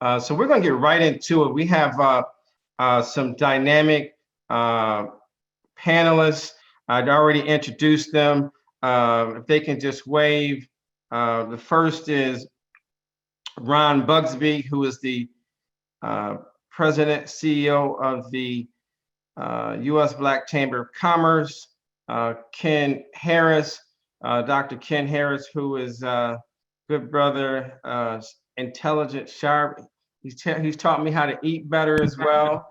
So we're going to get right into it. We have some dynamic panelists. I'd already introduced them. If they can just wave. The first is Ron Bugsby, who is the president, CEO of the U.S. Black Chamber of Commerce. Ken Harris, Dr. Ken Harris, who is good brother, intelligent, sharp. He's taught me how to eat better as well.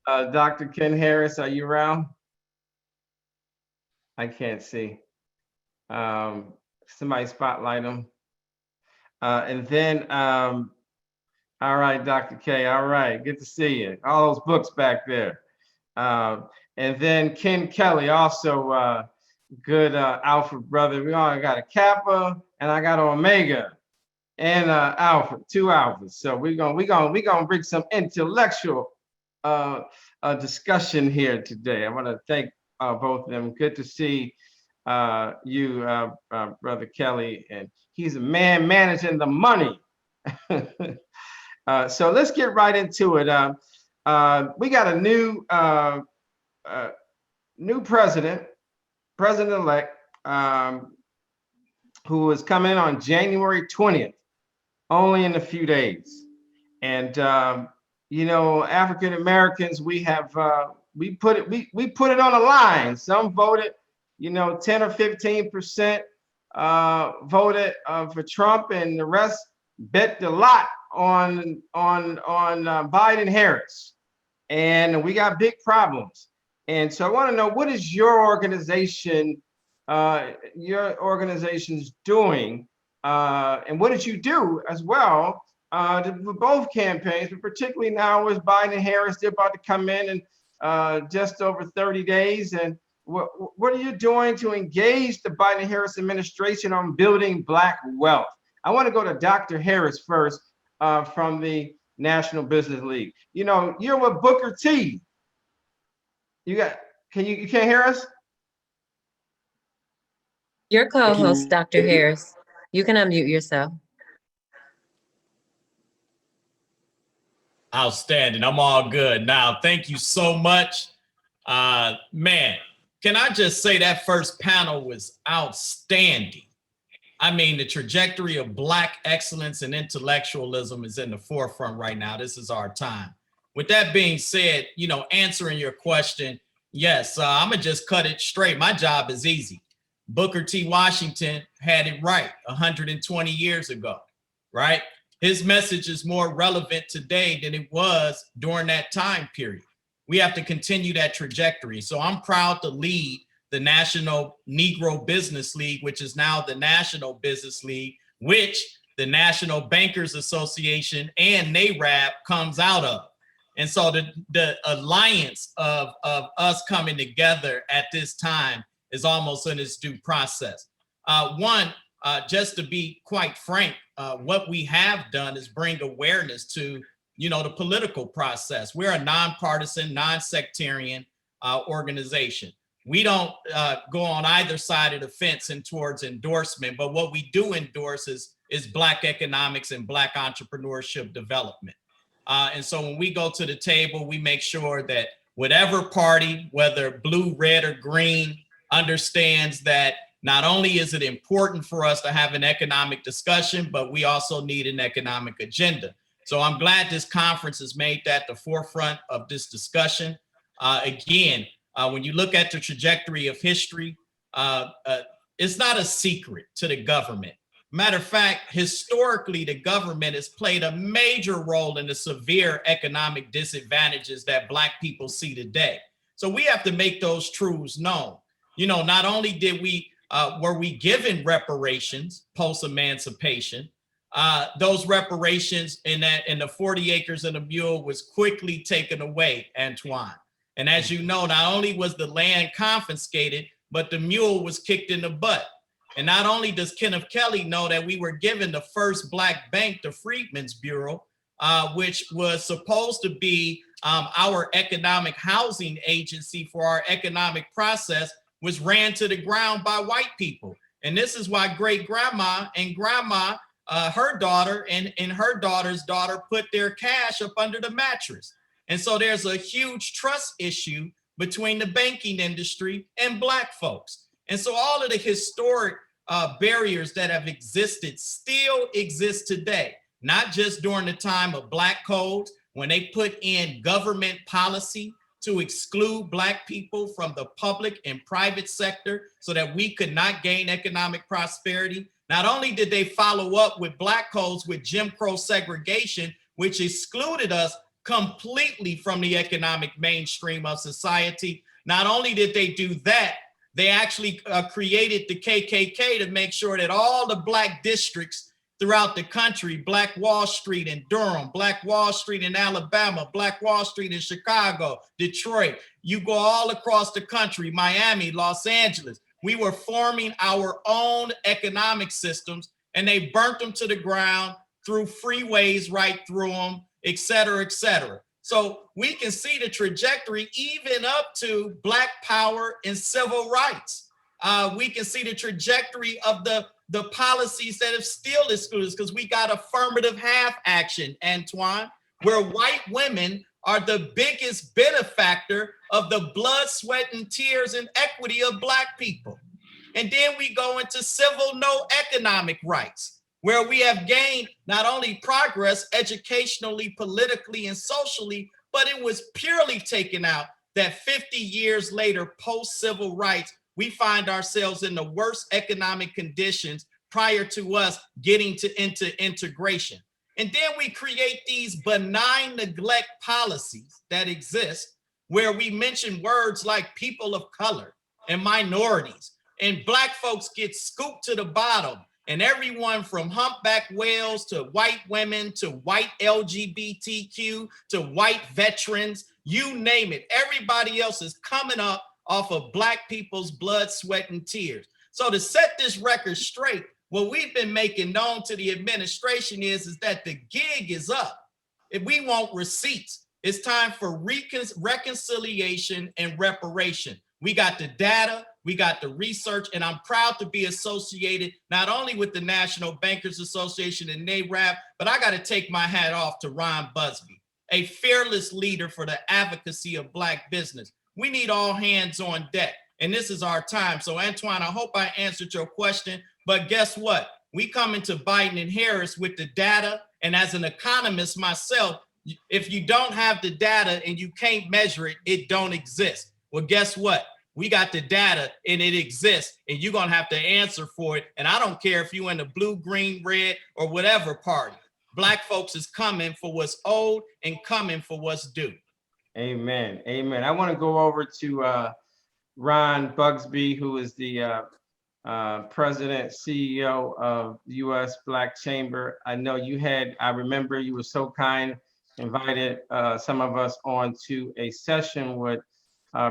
Dr. Ken Harris, are you around? I can't see. Somebody spotlight him. And then, all right, Dr. K, all right, good to see you. All those books back there. And then Ken Kelly, also good Alpha brother. We all got a Kappa and I got an Omega and Alpha, 2 Alphas. So we're gonna bring some intellectual discussion here today. I want to thank both of them. Good to see you, Brother Kelly, and he's a man managing the money. So let's get right into it. We got a new president-elect, who is coming on January 20th, only in a few days. And you know, African Americans, we put it on the line. Some voted, you know, 10 or 15% voted for Trump, and the rest bet the lot on Biden Harris. And we got big problems. And so I want to know, what is your organization's doing, and what did you do as well for both campaigns, but particularly now as Biden and Harris, they're about to come in just over 30 days. And what are you doing to engage the Biden Harris administration on building Black wealth? I want to go to Dr. Harris first, from the National Business League. You know, you're with Booker T. You can't hear us? Your co-host, Dr. Harris. You can unmute yourself. Outstanding. I'm all good now. Thank you so much. Man, can I just say that first panel was outstanding. I mean, the trajectory of Black excellence and intellectualism is in the forefront right now. This is our time. With that being said, you know, answering your question, yes, I'm gonna just cut it straight. My job is easy. Booker T. Washington had it right 120 years ago, right? His message is more relevant today than it was during that time period. We have to continue that trajectory. So I'm proud to lead the National Negro Business League, which is now the National Business League, which the National Bankers Association and NAREB comes out of. And so the alliance of us coming together at this time is almost in its due process. Just to be quite frank, what we have done is bring awareness to, you know, the political process. We're a nonpartisan, non-sectarian organization. We don't go on either side of the fence and towards endorsement, but what we do endorse is Black economics and Black entrepreneurship development. And so when we go to the table, we make sure that whatever party, whether blue, red, or green, understands that not only is it important for us to have an economic discussion, but we also need an economic agenda. So I'm glad this conference has made that the forefront of this discussion. Again, when you look at the trajectory of history, it's not a secret to the government. Matter of fact, historically, the government has played a major role in the severe economic disadvantages that Black people see today. So we have to make those truths known. You know, not only were we given reparations post-emancipation, those reparations in the 40 acres and a mule was quickly taken away, Antoine. And as you know, not only was the land confiscated, but the mule was kicked in the butt. And not only does Kenneth Kelly know that we were given the first Black bank, the Freedmen's Bureau, which was supposed to be our economic housing agency for our economic process, was ran to the ground by white people. And this is why great grandma and grandma her daughter and her daughter's daughter put their cash up under the mattress. And so there's a huge trust issue between the banking industry and Black folks. And so all of the historic barriers that have existed still exist today, not just during the time of Black codes, when they put in government policy to exclude Black people from the public and private sector so that we could not gain economic prosperity. Not only did they follow up with Black codes with Jim Crow segregation, which excluded us completely from the economic mainstream of society. Not only did they do that, they actually created the KKK to make sure that all the Black districts throughout the country, Black Wall Street in Durham, Black Wall Street in Alabama, Black Wall Street in Chicago, Detroit, you go all across the country, Miami, Los Angeles, we were forming our own economic systems, and they burnt them to the ground, threw freeways right through them, et cetera, et cetera. So we can see the trajectory even up to Black power and civil rights. We can see the trajectory of the policies that have still excluded us, because we got affirmative half action, Antoine, where white women are the biggest benefactor of the blood, sweat, and tears and equity of Black people. And then we go into civil no economic rights, where we have gained not only progress educationally, politically, and socially, but it was purely taken out that 50 years later, post-civil rights, we find ourselves in the worst economic conditions prior to us getting into integration. And then we create these benign neglect policies that exist where we mention words like people of color and minorities, and Black folks get scooped to the bottom, and everyone from humpback whales to white women to white LGBTQ to white veterans, you name it, everybody else is coming up off of Black people's blood, sweat, and tears. So to set this record straight, what we've been making known to the administration is that the gig is up. If we want receipts, it's time for reconciliation and reparation. We got the data, we got the research, and I'm proud to be associated not only with the National Bankers Association and NAREB, but I got to take my hat off to Ron Busby, a fearless leader for the advocacy of Black business. We need all hands on deck, and this is our time. So Antoine, I hope I answered your question, but guess what? We come into Biden and Harris with the data, and as an economist myself, if you don't have the data and you can't measure it, it don't exist. Well, guess what? We got the data and it exists, and you're gonna have to answer for it. And I don't care if you're in the blue, green, red, or whatever party. Black folks is coming for what's owed and coming for what's due. Amen. Amen. I want to go over to Ron Busby, who is the president, CEO of the U.S. Black Chamber. I know you had, I remember you were so kind, invited some of us on to a session with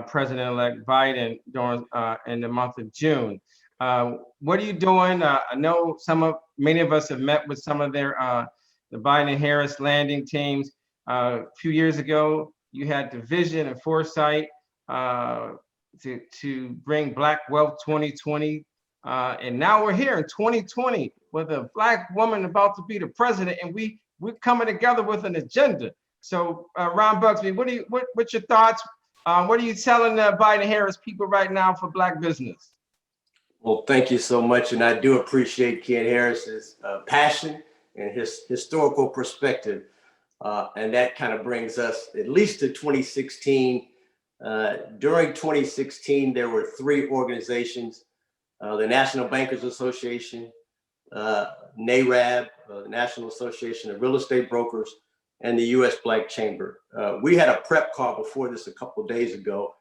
President-elect Biden during in the month of June. What are you doing? I know many of us have met with some of their the Biden and Harris landing teams. A few years ago, you had the vision and foresight to bring Black Wealth 2020, and now we're here in 2020 with a Black woman about to be the president, and we're coming together with an agenda. So, Ron Busby, what's your thoughts? What are you telling the Biden-Harris people right now for Black business? Well, thank you so much. And I do appreciate Ken Harris's passion and his historical perspective. And that kind of brings us at least to 2016. During 2016, there were three organizations, the National Bankers Association, NAREB, the National Association of Real Estate Brokers, and the U.S. Black Chamber. We had a prep call before this a couple of days ago,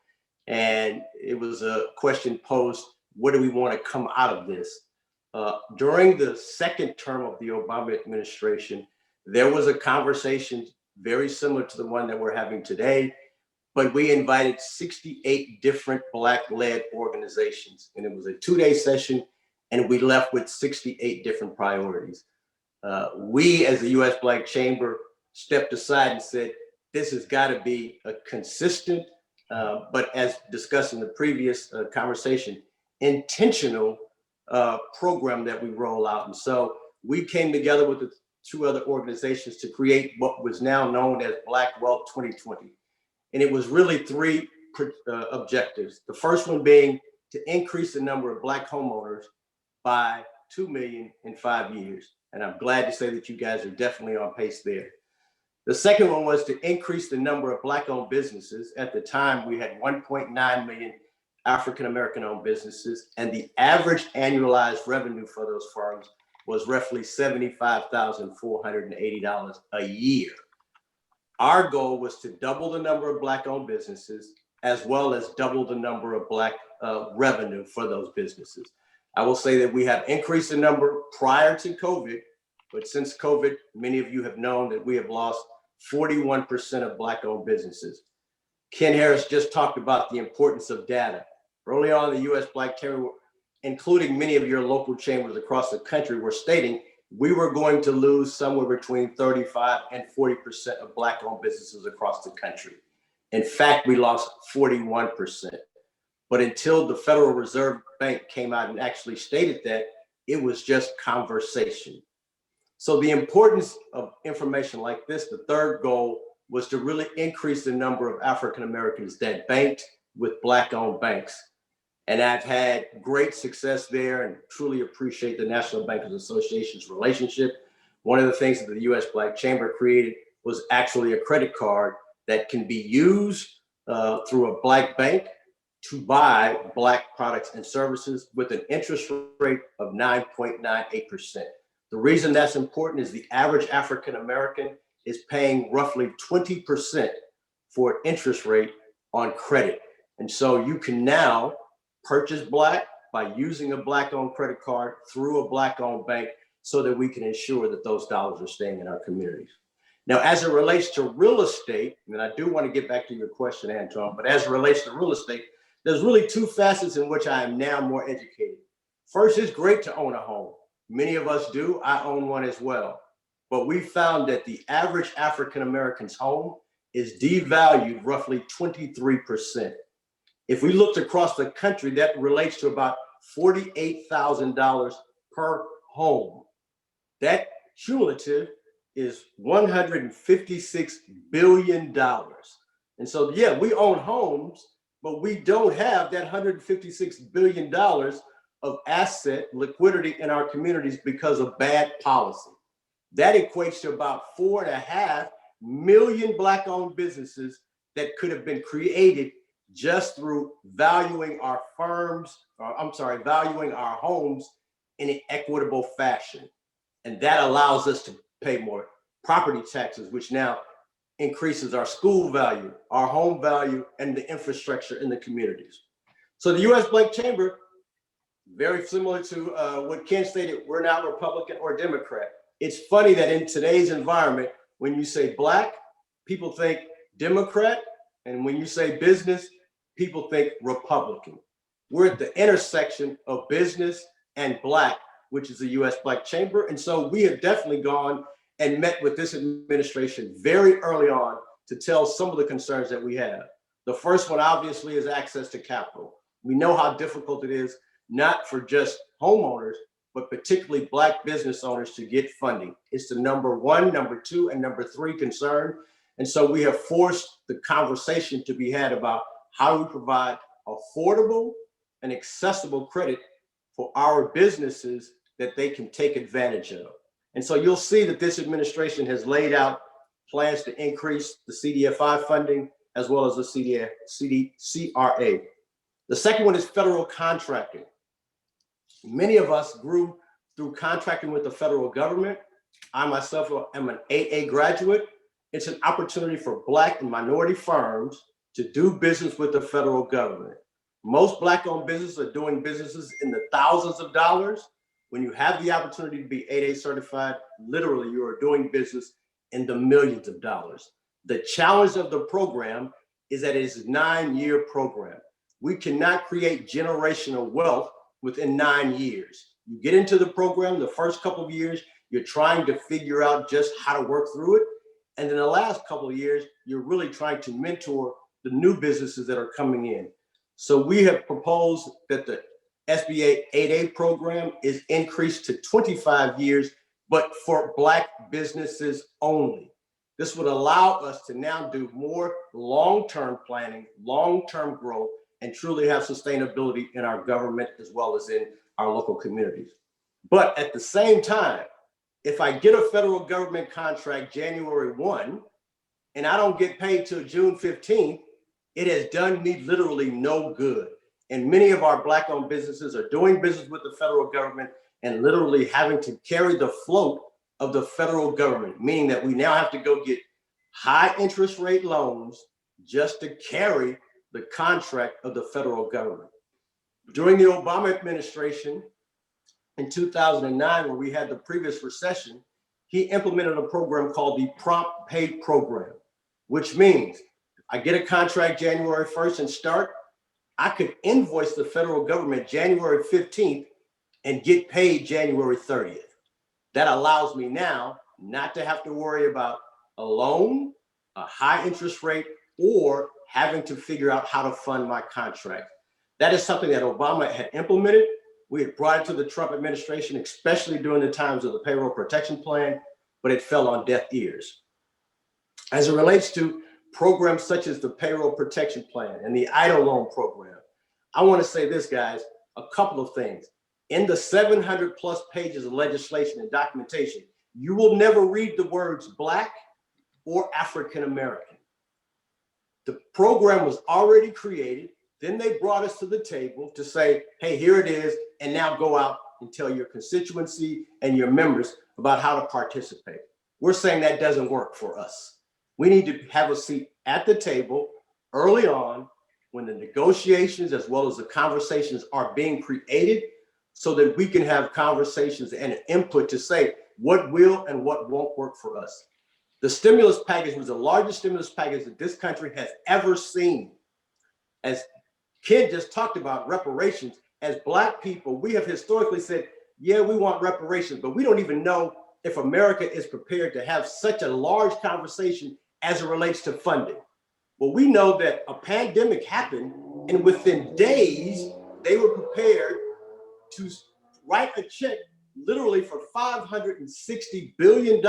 and it was a question posed, what do we want to come out of this? During the second term of the Obama administration, there was a conversation very similar to the one that we're having today, but we invited 68 different Black-led organizations, and it was a 2-day session, and we left with 68 different priorities. We, as the U.S. Black Chamber, stepped aside and said, this has got to be a consistent, but as discussed in the previous conversation, intentional program that we roll out. And so we came together with the two other organizations to create what was now known as Black Wealth 2020. And it was really three objectives. The first one being to increase the number of Black homeowners by 2 million in 5 years. And I'm glad to say that you guys are definitely on pace there. The second one was to increase the number of Black-owned businesses. At the time, we had 1.9 million African-American owned businesses, and the average annualized revenue for those firms was roughly $75,480 a year. Our goal was to double the number of Black-owned businesses, as well as double the number of Black revenue for those businesses. I will say that we have increased the number prior to COVID, but since COVID, many of you have known that we have lost 41% of Black-owned businesses. Ken Harris just talked about the importance of data. Early on, the U.S. Black Chamber, including many of your local chambers across the country, were stating we were going to lose somewhere between 35 and 40% of Black-owned businesses across the country. In fact, we lost 41%. But until the Federal Reserve Bank came out and actually stated that, it was just conversation. So the importance of information like this, the third goal was to really increase the number of African Americans that banked with Black-owned banks. And I've had great success there and truly appreciate the National Bankers Association's relationship. One of the things that the U.S. Black Chamber created was actually a credit card that can be used through a Black bank to buy Black products and services with an interest rate of 9.98%. The reason that's important is the average African American is paying roughly 20% for an interest rate on credit. And so you can now purchase Black by using a Black-owned credit card through a Black-owned bank so that we can ensure that those dollars are staying in our communities. Now, as it relates to real estate, and I do want to get back to your question, Antoine, but as it relates to real estate, there's really two facets in which I am now more educated. First, it's great to own a home. Many of us do. I own one as well. But we found that the average African American's home is devalued roughly 23%. If we looked across the country, that relates to about $48,000 per home. That cumulative is $156 billion. And so, yeah, we own homes, but we don't have that $156 billion of asset liquidity in our communities because of bad policy. That equates to about 4.5 million Black-owned businesses that could have been created just through valuing our homes in an equitable fashion. And that allows us to pay more property taxes, which now increases our school value, our home value, and the infrastructure in the communities. So the U.S. Black Chamber, very similar to what Ken stated, we're not Republican or Democrat. It's funny that in today's environment, when you say Black, people think Democrat, and when you say business, people think Republican. We're at the intersection of business and Black, which is the U.S. Black Chamber. And so we have definitely gone and met with this administration very early on to tell some of the concerns that we have. The first one, obviously, is access to capital. We know how difficult it is, not for just homeowners, but particularly Black business owners to get funding. It's the number one, number two, and number three concern. And so we have forced the conversation to be had about how we provide affordable and accessible credit for our businesses that they can take advantage of. And so you'll see that this administration has laid out plans to increase the CDFI funding as well as the CRA. The second one is federal contracting. Many of us grew through contracting with the federal government. I myself am an AA graduate. It's an opportunity for Black and minority firms to do business with the federal government. Most Black-owned businesses are doing businesses in the thousands of dollars. When you have the opportunity to be 8A certified, literally you are doing business in the millions of dollars. The challenge of the program is that it is a 9-year program. We cannot create generational wealth within 9 years. You get into the program, the first couple of years, you're trying to figure out just how to work through it. And then the last couple of years, you're really trying to mentor the new businesses that are coming in. So we have proposed that the SBA 8A program is increased to 25 years but for Black businesses only. This would allow us to now do more long-term planning, long-term growth, and truly have sustainability in our government as well as in our local communities. But at the same time, if I get a federal government contract January 1 and I don't get paid till June 15th, it has done me literally no good. And many of our Black-owned businesses are doing business with the federal government and literally having to carry the float of the federal government, meaning that we now have to go get high interest rate loans just to carry the contract of the federal government. During the Obama administration in 2009, when we had the previous recession, he implemented a program called the Prompt Pay Program, which means I get a contract January 1st and start, I could invoice the federal government January 15th and get paid January 30th. That allows me now not to have to worry about a loan, a high interest rate, or having to figure out how to fund my contract. That is something that Obama had implemented. We had brought it to the Trump administration, especially during the times of the payroll protection plan, but it fell on deaf ears. As it relates to programs such as the payroll protection plan and the EIDL loan program, I want to say this, guys, a couple of things. In the 700 plus pages of legislation and documentation, you will never read the words Black or African American. The program was already created. Then they brought us to the table to say, hey, here it is, and now go out and tell your constituency and your members about how to participate. We're saying that doesn't work for us. We need to have a seat at the table early on when the negotiations as well as the conversations are being created so that we can have conversations and input to say what will and what won't work for us. The stimulus package was the largest stimulus package that this country has ever seen. As Ken just talked about reparations, as Black people, we have historically said, yeah, we want reparations, but we don't even know if America is prepared to have such a large conversation as it relates to funding. Well, we know that a pandemic happened, and within days, they were prepared to write a check literally for $560 billion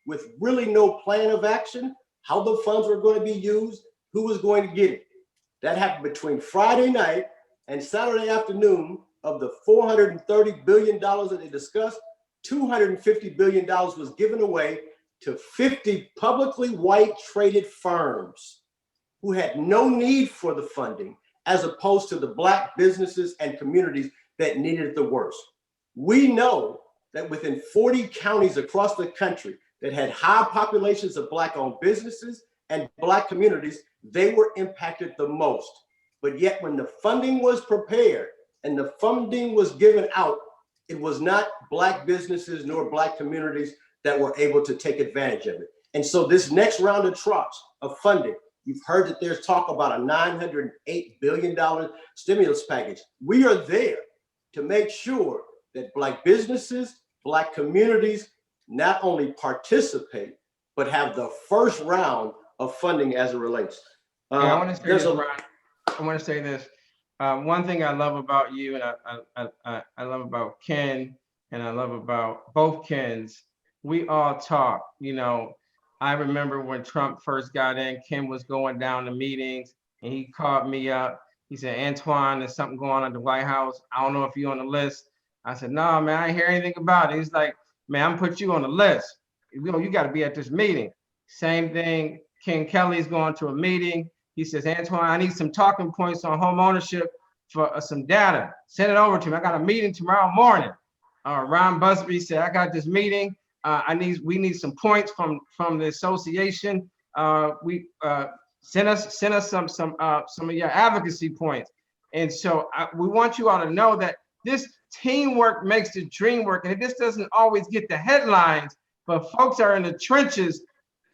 with really no plan of action, how the funds were going to be used, who was going to get it. That happened between Friday night and Saturday afternoon. Of the $430 billion that they discussed, $250 billion was given away to 50 publicly white traded firms who had no need for the funding, as opposed to the Black businesses and communities that needed it the worst. We know that within 40 counties across the country that had high populations of Black-owned businesses and Black communities, they were impacted the most. But yet when the funding was prepared and the funding was given out, it was not Black businesses nor Black communities that were able to take advantage of it. And so this next round of tranche of funding, you've heard that there's talk about a $908 billion stimulus package. We are there to make sure that Black businesses, Black communities not only participate, but have the first round of funding as it relates. I want to say this, Ron. I want to say this. One thing I love about you, and I love about Ken, and I love about both Kens, we all talk. You know, I remember when Trump first got in, Ken was going down to meetings, and he called me up. He said, Antoine, there's something going on at the White House. I don't know if you're on the list. I said, no, man, I didn't hear anything about it. He's like, man, I'm gonna put you on the list. You got to be at this meeting. Same thing. Ken Kelly's going to a meeting. He says, Antoine, I need some talking points on home ownership for some data. Send it over to me. I got a meeting tomorrow morning. Ron Busby said, I got this meeting. We need some points from the association. Send us some of your advocacy points. And so we want you all to know that this teamwork makes the dream work. And this doesn't always get the headlines, but folks are in the trenches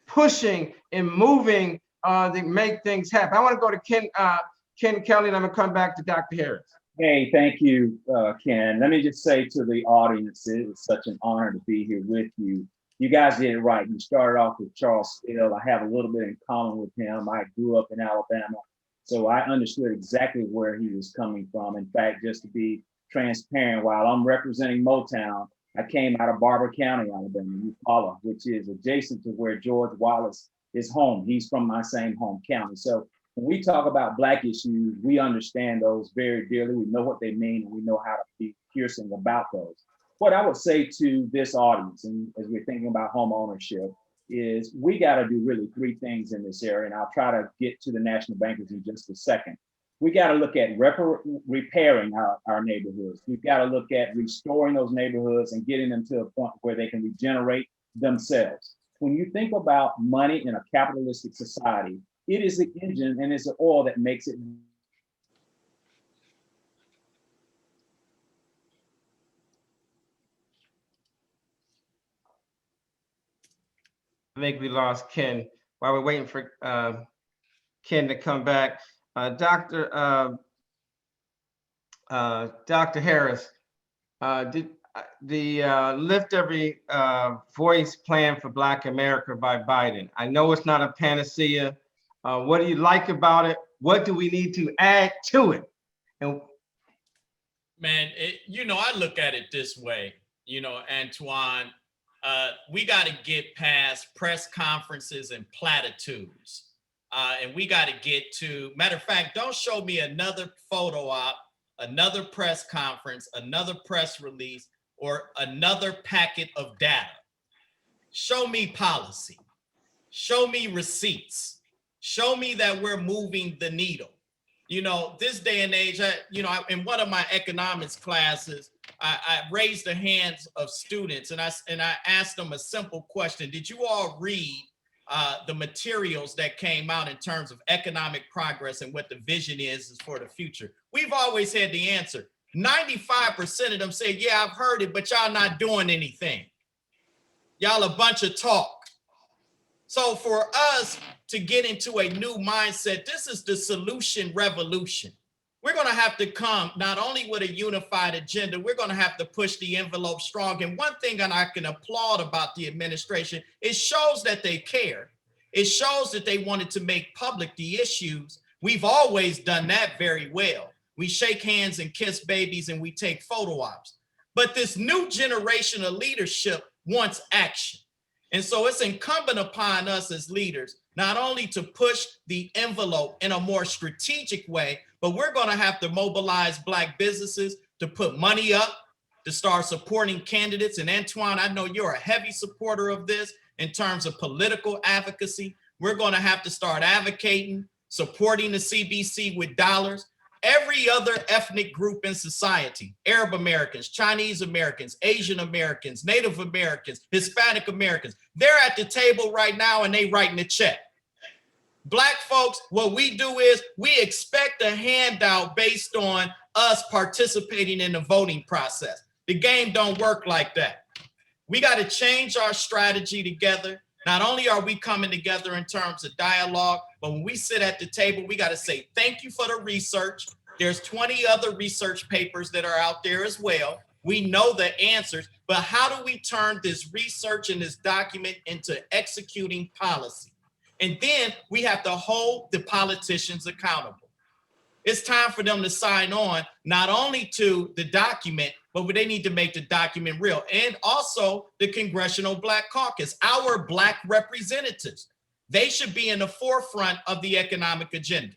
pushing and moving to make things happen. I want to go to Ken Kelly, and I'm gonna come back to Dr. Harris. Hey, thank you, Ken. Let me just say to the audience, it is such an honor to be here with you. You guys did it right. You started off with Charles Steele. I have a little bit in common with him. I grew up in Alabama, so I understood exactly where he was coming from. In fact, just to be transparent, while I'm representing Motown, I came out of Barber County, Alabama, Eufaula, which is adjacent to where George Wallace is home. He's from my same home county. So when we talk about Black issues, we understand those very dearly. We know what they mean, and we know how to be piercing about those. What I would say to this audience, and as we're thinking about home ownership, is we got to do really three things in this area, and I'll try to get to the national bankers in just a second. We got to look at repairing our neighborhoods. We've got to look at restoring those neighborhoods and getting them to a point where they can regenerate themselves. When you think about money in a capitalistic society, it is the engine and it's the oil that makes it. I think we lost Ken. While we're waiting for Ken to come back, Dr. Harris, did the Lift Every Voice plan for Black America by Biden? I know it's not a panacea. What do you like about it? What do we need to add to it? And Man, I look at it this way, Antoine. We got to get past press conferences and platitudes. And we got to get to, matter of fact, don't show me another photo op, another press conference, another press release, or another packet of data. Show me policy. Show me receipts. Show me that we're moving the needle. This day and age, in one of my economics classes, I raised the hands of students and I asked them a simple question. Did you all read the materials that came out in terms of economic progress and what the vision is for the future? We've always had the answer. 95% of them say, yeah, I've heard it, but y'all not doing anything. Y'all a bunch of talk. So for us to get into a new mindset, this is the solution revolution. We're going to have to come not only with a unified agenda, we're going to have to push the envelope strong. And one thing that I can applaud about the administration, it shows that they care. It shows that they wanted to make public the issues. We've always done that very well. We shake hands and kiss babies and we take photo ops. But this new generation of leadership wants action. And so it's incumbent upon us as leaders, not only to push the envelope in a more strategic way, but we're going to have to mobilize Black businesses to put money up, to start supporting candidates. And Antoine, I know you're a heavy supporter of this in terms of political advocacy. We're going to have to start advocating, supporting the CBC with dollars. Every other ethnic group in society, Arab Americans, Chinese Americans, Asian Americans, Native Americans, Hispanic Americans, they're at the table right now and they writing a check. Black folks, what we do is we expect a handout based on us participating in the voting process. The game don't work like that. We got to change our strategy together. Not only are we coming together in terms of dialogue, but when we sit at the table, we got to say, thank you for the research. There's 20 other research papers that are out there as well. We know the answers, but how do we turn this research and this document into executing policy? And then we have to hold the politicians accountable. It's time for them to sign on, not only to the document, but they need to make the document real. And also the Congressional Black Caucus, our Black representatives. They should be in the forefront of the economic agenda,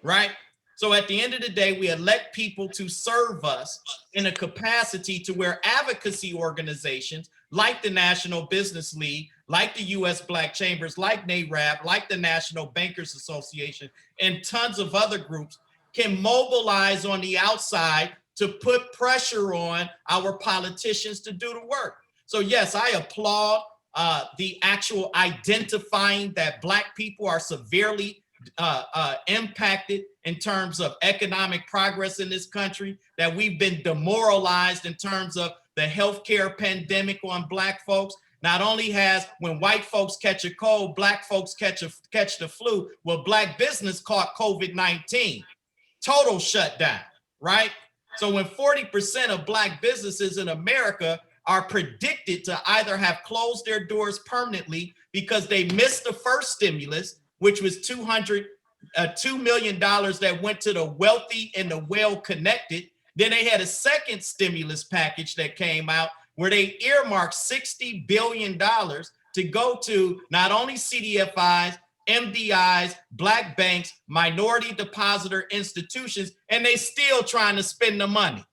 right? So at the end of the day, we elect people to serve us in a capacity to where advocacy organizations like the National Business League, like the U.S. Black Chambers, like NAREB, like the National Bankers Association, and tons of other groups can mobilize on the outside to put pressure on our politicians to do the work. So yes, I applaud the actual identifying that Black people are severely impacted in terms of economic progress in this country, that we've been demoralized in terms of the healthcare pandemic on Black folks. Not only has, when white folks catch a cold, Black folks catch the flu, well, Black business caught COVID-19, total shutdown, right? So when 40% of Black businesses in America are predicted to either have closed their doors permanently because they missed the first stimulus, which was $2 million that went to the wealthy and the well-connected. Then they had a second stimulus package that came out where they earmarked $60 billion to go to not only CDFIs, MDIs, black banks, minority depositor institutions, and they still trying to spend the money.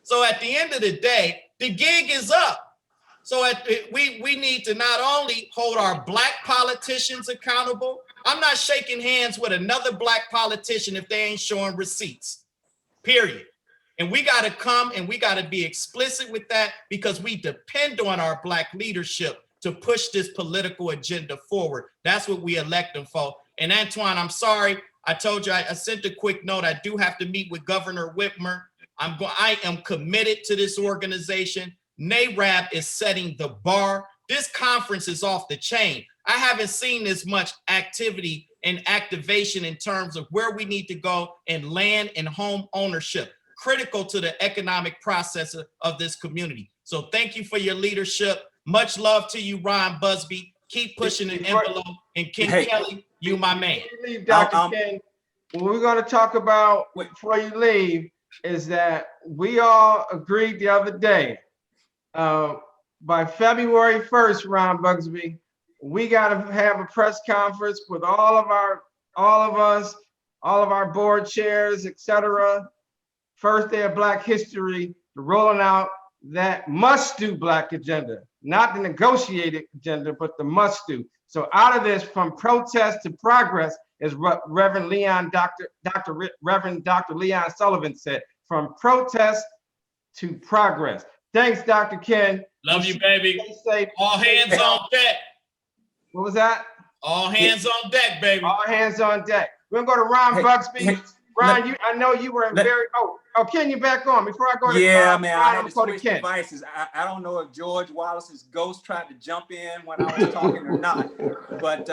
So at the end of the day, the gig is up. So we need to not only hold our black politicians accountable. I'm not shaking hands with another black politician if they ain't showing receipts, period. And we got to come and we got to be explicit with that, because we depend on our black leadership to push this political agenda forward. That's what we elect them for. And Antoine, I'm sorry. I told you, I sent a quick note. I do have to meet with Governor Whitmer. I am committed to this organization. NAREB is setting the bar. This conference is off the chain. I haven't seen this much activity and activation in terms of where we need to go in land and home ownership, critical to the economic process of this community. So thank you for your leadership. Much love to you, Ron Busby. Keep pushing the envelope. And Ken Kelly, you my man. Dr. King, what we're going to talk about before you leave is that we all agreed the other day, by February 1st, Ron Bugsby, we got to have a press conference with all of us, all of our board chairs, etc. First day of Black History, rolling out that must-do Black agenda, not the negotiated agenda, but the must-do. So out of this, from protest to progress, is what Reverend Dr. Leon Sullivan said, from protest to progress. Thanks, Dr. Ken. Love you, baby. All hands on deck. What was that? All hands on deck, baby. All hands on deck. We're gonna go to Ron Bugsby. Ron, I know you were Ken, you back on before I go to man, I had to switch devices. I don't know if George Wallace's ghost tried to jump in when I was talking or not, but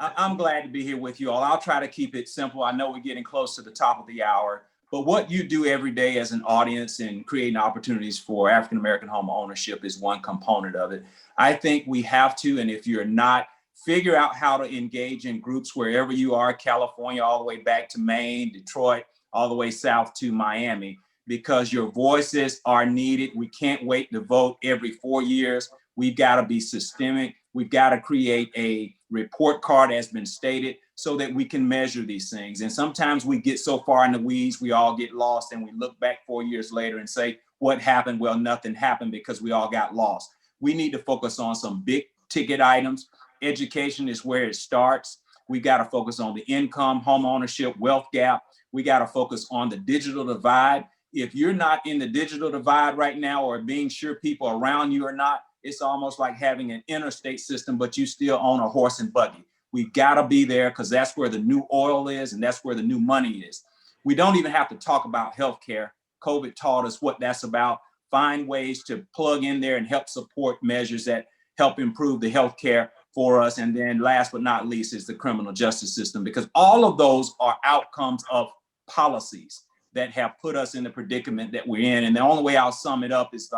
I'm glad to be here with you all. I'll try to keep it simple. I know we're getting close to the top of the hour, but what you do every day as an audience in creating opportunities for African-American home ownership is one component of it. I think we have to, and if you're not, figure out how to engage in groups wherever you are, California, all the way back to Maine, Detroit, all the way south to Miami, because your voices are needed. We can't wait to vote every 4 years. We've got to be systemic. We've got to create a report card, as been stated, so that we can measure these things. And sometimes we get so far in the weeds, we all get lost, and we look back 4 years later and say, what happened? Well, nothing happened because we all got lost. We need to focus on some big ticket items. Education is where it starts. We got to focus on the income, home ownership, wealth gap. We got to focus on the digital divide. If you're not in the digital divide right now, or being sure people around you are not, it's almost like having an interstate system, but you still own a horse and buggy. We've got to be there, because that's where the new oil is and that's where the new money is. We don't even have to talk about healthcare. COVID taught us what that's about. Find ways to plug in there and help support measures that help improve the healthcare for us. And then last but not least is the criminal justice system, because all of those are outcomes of policies that have put us in the predicament that we're in. And the only way I'll sum it up is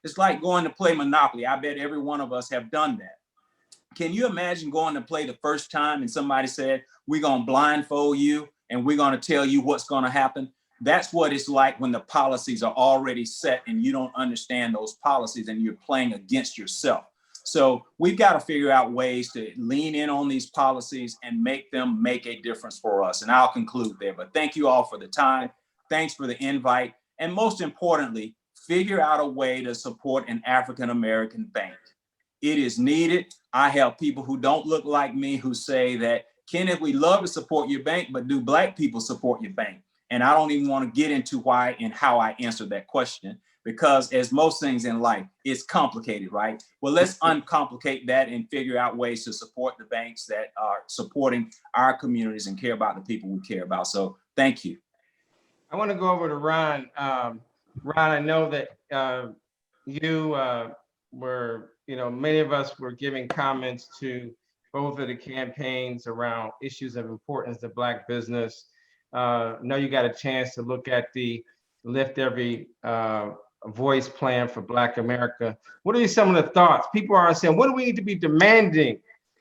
it's like going to play Monopoly. I bet every one of us have done that. Can you imagine going to play the first time and somebody said, we're going to blindfold you and we're going to tell you what's going to happen? That's what it's like when the policies are already set and you don't understand those policies and you're playing against yourself. So we've got to figure out ways to lean in on these policies and make them make a difference for us. And I'll conclude there. But thank you all for the time. Thanks for the invite. And most importantly, figure out a way to support an African-American bank. It is needed. I have people who don't look like me who say that, Kenneth, we love to support your bank, but do Black people support your bank? And I don't even want to get into why and how I answer that question, because as most things in life, it's complicated, right? Well, let's uncomplicate that and figure out ways to support the banks that are supporting our communities and care about the people we care about. So thank you. I want to go over to Ron. Ron, I know that you were, many of us were giving comments to both of the campaigns around issues of importance to Black business. I know you got a chance to look at the Lift Every Voice plan for Black America. What are some of the thoughts? People are saying, what do we need to be demanding?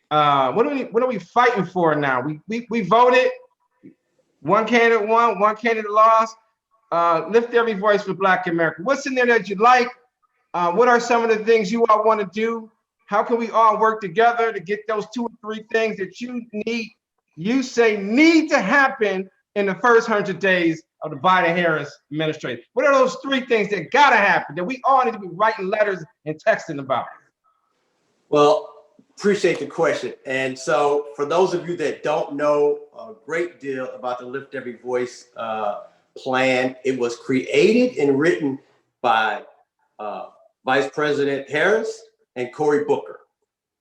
What are we fighting for now? We voted. One candidate won, one candidate lost. Lift Every Voice for Black America. What's in there that you like? What are some of the things you all want to do? How can we all work together to get those 2 or 3 things that you say need to happen in the first 100 days of the Biden-Harris administration? What are those 3 things that gotta happen that we all need to be writing letters and texting about? Well, appreciate the question. And so for those of you that don't know a great deal about the Lift Every Voice plan, it was created and written by Vice President Harris and Cory Booker.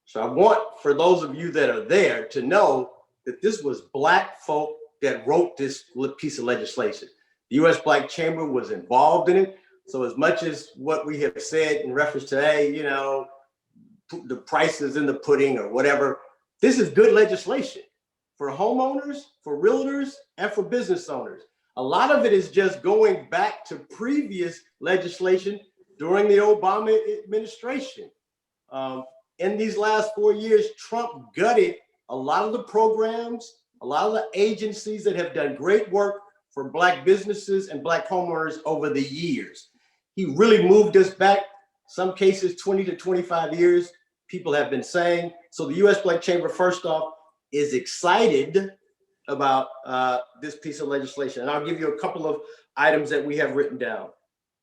So I want for those of you that are there to know that this was Black folk that wrote this piece of legislation. The U.S. Black Chamber was involved in it. So as much as what we have said in reference to, hey, you know, the price is in the pudding or whatever, this is good legislation for homeowners, for realtors, and for business owners. A lot of it is just going back to previous legislation during the Obama administration. In these last 4 years, Trump gutted a lot of the programs, a lot of the agencies that have done great work for Black businesses and Black homeowners over the years. He really moved us back, some cases 20 to 25 years, people have been saying. So the U.S. Black Chamber, first off, is excited about this piece of legislation. And I'll give you a couple of items that we have written down.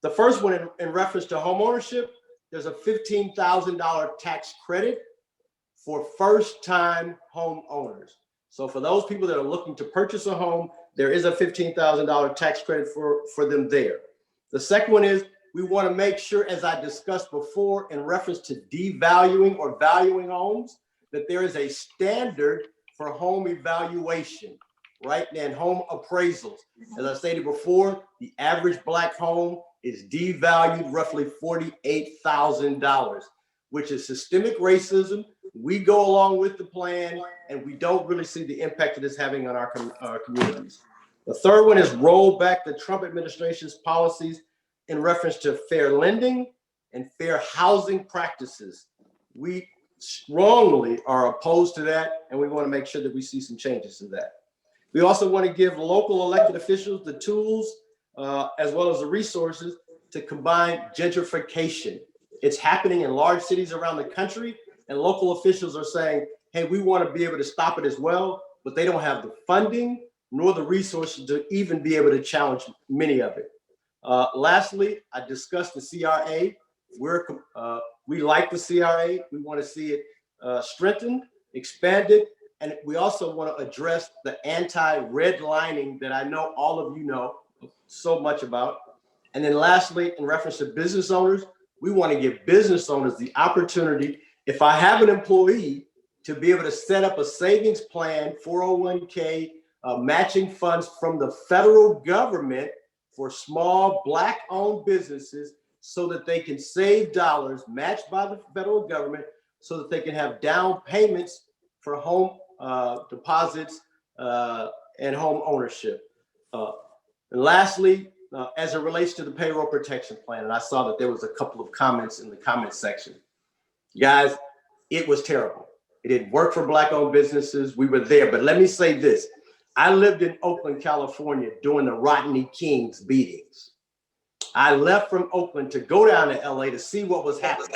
The first one in reference to homeownership, there's a $15,000 tax credit for first-time homeowners. So for those people that are looking to purchase a home, there is a $15,000 tax credit for them there. The second one is we want to make sure, as I discussed before, in reference to devaluing or valuing homes, that there is a standard for home evaluation, right? And home appraisals. As I stated before, the average Black home is devalued roughly $48,000, which is systemic racism. We go along with the plan, and we don't really see the impact it is having on our communities. The third one is roll back the Trump administration's policies in reference to fair lending and fair housing practices. We strongly are opposed to that, and we want to make sure that we see some changes to that. We also want to give local elected officials the tools as well as the resources to combine gentrification. It's happening in large cities around the country, and local officials are saying, hey, we want to be able to stop it as well, but they don't have the funding nor the resources to even be able to challenge many of it. Lastly, I discussed the CRA. We like the CRA. We want to see it strengthened, expanded, and we also want to address the anti-redlining that I know all of you know so much about. And then lastly, in reference to business owners, we want to give business owners the opportunity, if I have an employee, to be able to set up a savings plan, 401k, matching funds from the federal government for small Black-owned businesses so that they can save dollars matched by the federal government so that they can have down payments for home deposits and home ownership. And lastly, as it relates to the payroll protection plan, and I saw that there was a couple of comments in the comment section. Guys, it was terrible. It didn't work for Black-owned businesses. We were there, but let me say this. I lived in Oakland, California during the Rodney King's beatings. I left from Oakland to go down to LA to see what was happening.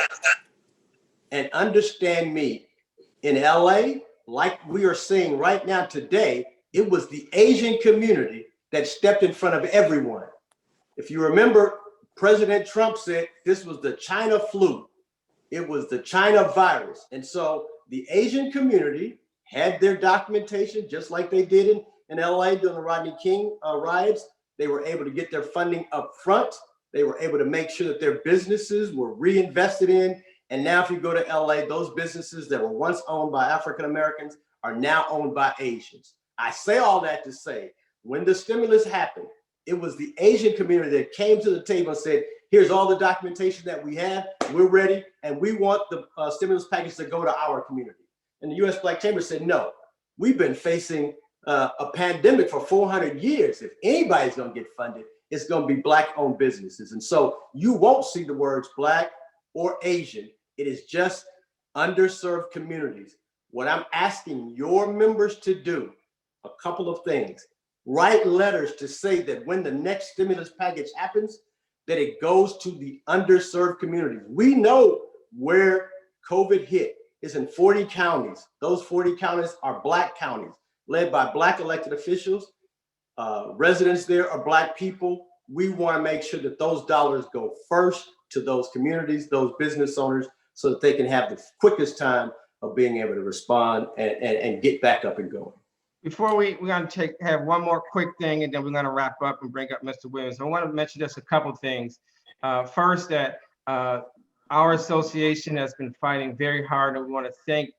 And understand me, in LA, like we are seeing right now today, it was the Asian community that stepped in front of everyone. If you remember, President Trump said this was the China flu. It was the China virus. And so the Asian community had their documentation, just like they did in LA during the Rodney King riots. They were able to get their funding up front. They were able to make sure that their businesses were reinvested in. And now if you go to LA, those businesses that were once owned by African Americans are now owned by Asians. I say all that to say, when the stimulus happened, it was the Asian community that came to the table and said, here's all the documentation that we have, we're ready, and we want the stimulus package to go to our community. And the U.S. Black Chamber said, no, we've been facing a pandemic for 400 years. If anybody's gonna get funded, it's gonna be Black-owned businesses. And so you won't see the words Black or Asian. It is just underserved communities. What I'm asking your members to do, a couple of things. Write letters to say that when the next stimulus package happens, that it goes to the underserved communities. We know where COVID hit is in 40 counties. Those 40 counties are Black counties, led by Black elected officials. Residents there are Black people. We want to make sure that those dollars go first to those communities, those business owners, so that they can have the quickest time of being able to respond and get back up and going. Before we're going to have one more quick thing, and then we're going to wrap up and bring up Mr. Williams. I want to mention just a couple of things. First, that our association has been fighting very hard, and we want to thank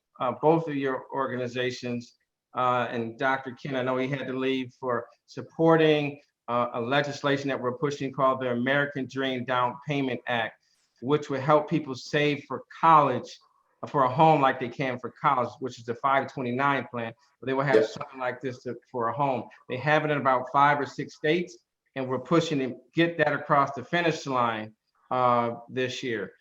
both of your organizations and Dr. Ken. I know he had to leave, for supporting a legislation that we're pushing called the American Dream Down Payment Act, which would help people save for college, for a home like they can for college, which is the 529 plan, but they will have something like this for a home. They have it in about 5 or 6 states, and we're pushing to get that across the finish line this year,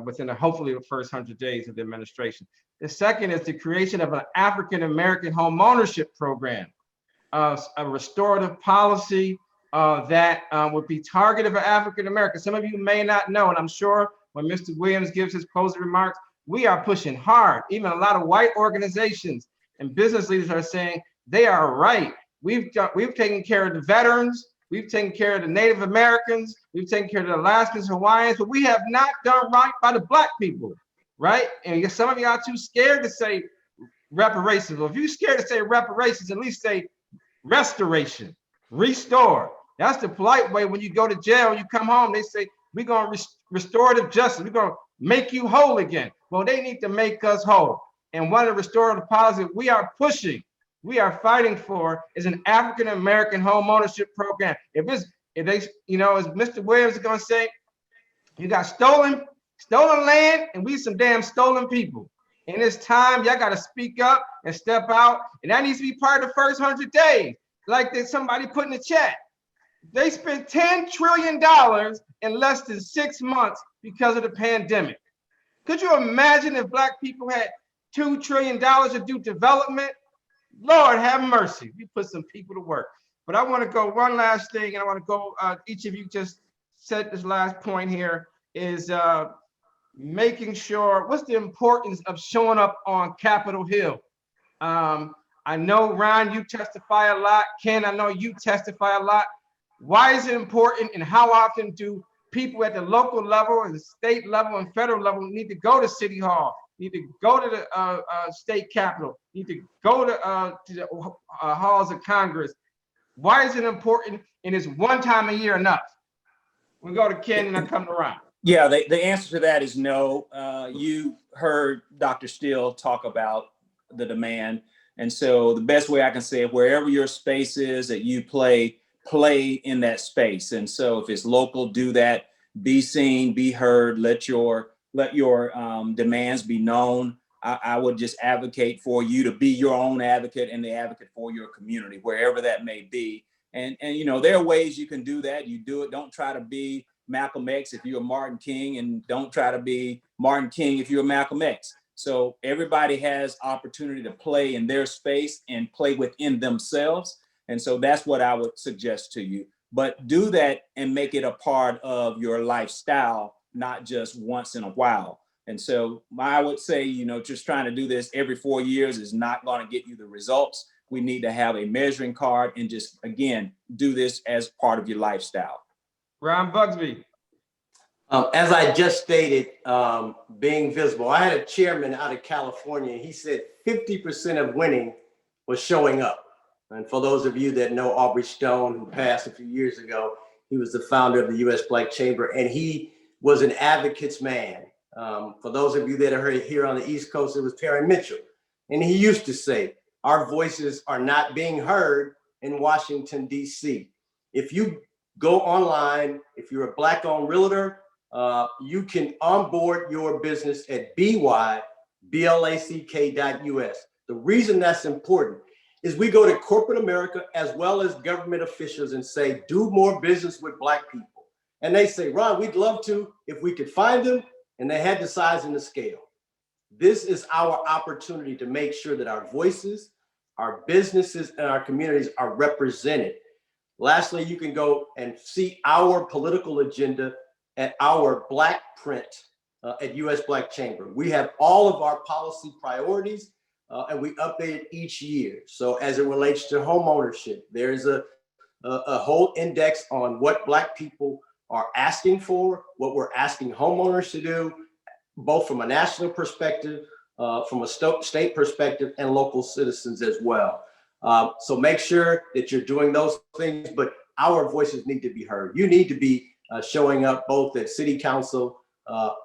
within hopefully the first 100 days of the administration. The second is the creation of an African-American home ownership program, a restorative policy that would be targeted for African-Americans. Some of you may not know, and I'm sure when Mr. Williams gives his closing remarks, we are pushing hard. Even a lot of white organizations and business leaders are saying they are right. We've taken care of the veterans, we've taken care of the Native Americans, we've taken care of the Alaskans, Hawaiians, but we have not done right by the Black people, right? And some of you are too scared to say reparations. Well, if you're scared to say reparations, at least say restoration, restore. That's the polite way. When you go to jail, you come home, they say, we're going to restorative justice. We're going to make you whole again. Well, they need to make us whole. And one of the restorative policies we are pushing, we are fighting for, is an African-American home ownership program. If they, you know, as Mr. Williams is going to say, you got stolen land, and we some damn stolen people. And it's time y'all got to speak up and step out. And that needs to be part of the first 100 days. Like that somebody put in the chat. They spent $10 trillion in less than 6 months because of the pandemic. Could you imagine if Black people had $2 trillion to do development? Lord have mercy. We put some people to work. But I want to go one last thing, and I want to go, each of you just said this last point here, is making sure, what's the importance of showing up on Capitol Hill? I know, Ron, you testify a lot. Ken, I know you testify a lot. Why is it important, and how often do people at the local level and the state level and federal level need to go to City Hall, need to go to the state capitol, need to go to the halls of Congress? Why is it important, and is one time a year enough? We go to Ken and I come to Ron. Yeah, the answer to that is no. You heard Dr. Steele talk about the demand. And so the best way I can say it, wherever your space is that you play in that space. And so if it's local, do that. Be seen, be heard. Let your demands be known. I would just advocate for you to be your own advocate and the advocate for your community, wherever that may be. And you know, there are ways you can do that. You do it. Don't try to be Malcolm X if you're Martin King, and don't try to be Martin King if you're Malcolm X. So everybody has opportunity to play in their space and play within themselves. And so that's what I would suggest to you. But do that and make it a part of your lifestyle, not just once in a while. And so I would say, you know, just trying to do this every 4 years is not going to get you the results. We need to have a measuring card and just, again, do this as part of your lifestyle. Ron Bugsby. As I just stated, being visible, I had a chairman out of California. He said 50% of winning was showing up. And for those of you that know Aubrey Stone, who passed a few years ago, he was the founder of the U.S. Black Chamber, and he was an advocate's man. For those of you that are here on the East Coast, it was Terry Mitchell. And he used to say, our voices are not being heard in Washington, D.C. If you go online, if you're a Black-owned realtor, you can onboard your business at byBlack.us. The reason that's important is we go to corporate America as well as government officials and say, do more business with Black people. And they say, Ron, we'd love to if we could find them, and they had the size and the scale. This is our opportunity to make sure that our voices, our businesses, and our communities are represented. Lastly, you can go and see our political agenda at our Black print at US Black Chamber. We have all of our policy priorities and we update it each year. So as it relates to home ownership, there's a whole index on what Black people are asking for, what we're asking homeowners to do, both from a national perspective, from a state perspective, and local citizens as well. So make sure that you're doing those things, but our voices need to be heard. You need to be showing up both at City Council.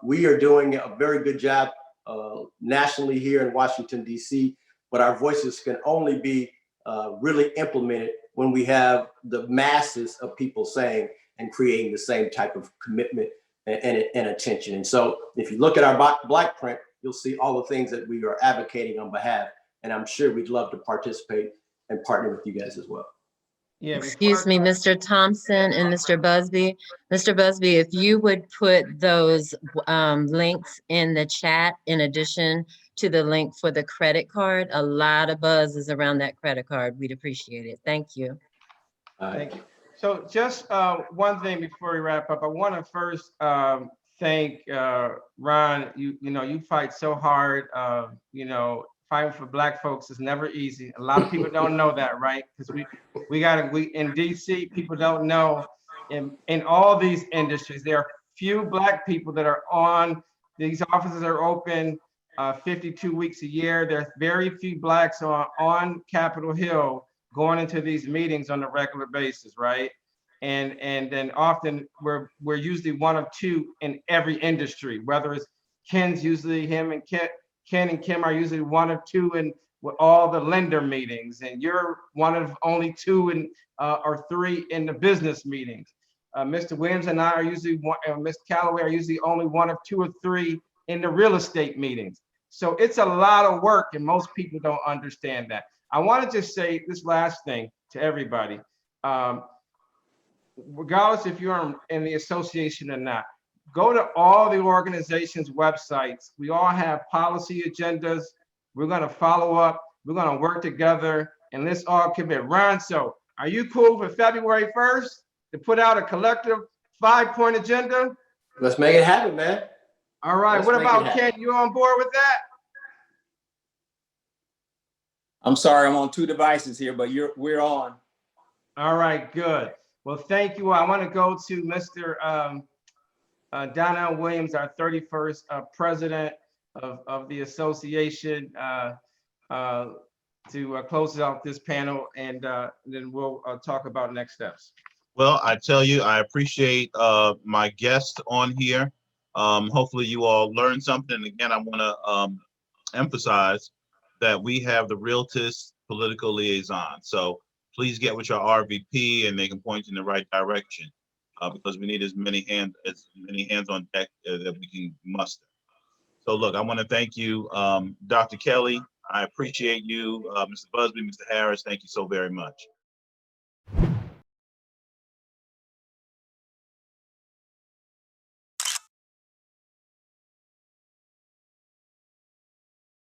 We are doing a very good job nationally here in Washington, D.C., but our voices can only be really implemented when we have the masses of people saying and creating the same type of commitment and attention. And so if you look at our Black print, you'll see all the things that we are advocating on behalf. And I'm sure we'd love to participate and partner with you guys as well. Yeah. Excuse me, Mr. Thompson and Mr. Busby. Mr. Busby, if you would put those links in the chat in addition to the link for the credit card, a lot of buzz is around that credit card. We'd appreciate it. Thank you. Thank you. So just one thing before we wrap up, I want to first thank Ron. You fight so hard. Fighting for Black folks is never easy. A lot of people don't know that, right? Because we in DC, people don't know in all these industries, there are few Black people that are on, these offices are open 52 weeks a year. There's very few Blacks on Capitol Hill going into these meetings on a regular basis, right? And then often we're usually one of two in every industry, whether it's Ken's usually him and Ken and Kim are usually one of two in all the lender meetings, and you're one of only two or three in the business meetings. Mr. Williams and I are usually one, and Ms. Calloway are usually only one of two or three in the real estate meetings. So it's a lot of work, and most people don't understand that. I want to just say this last thing to everybody. Regardless if you're in the association or not, go to all the organizations' websites. We all have policy agendas. We're going to follow up. We're going to work together, and let's all commit. Ron, so are you cool for February 1st to put out a collective 5-point agenda? Let's make it happen, man. All right. What about Ken? You on board with that? I'm sorry, I'm on two devices here, but we're on. All right, good. Well, thank you. I want to go to Mr. Donnell Williams, our 31st president of the association, to close out this panel, and then we'll talk about next steps. Well, I tell you, I appreciate my guests on here. Hopefully you all learned something. Again, I want to emphasize that we have the Realtist political liaison. So please get with your RVP and they can point you in the right direction, because we need as many hands on deck that we can muster. So look, I want to thank you, Dr. Kelly. I appreciate you, Mr. Busby, Mr. Harris. Thank you so very much.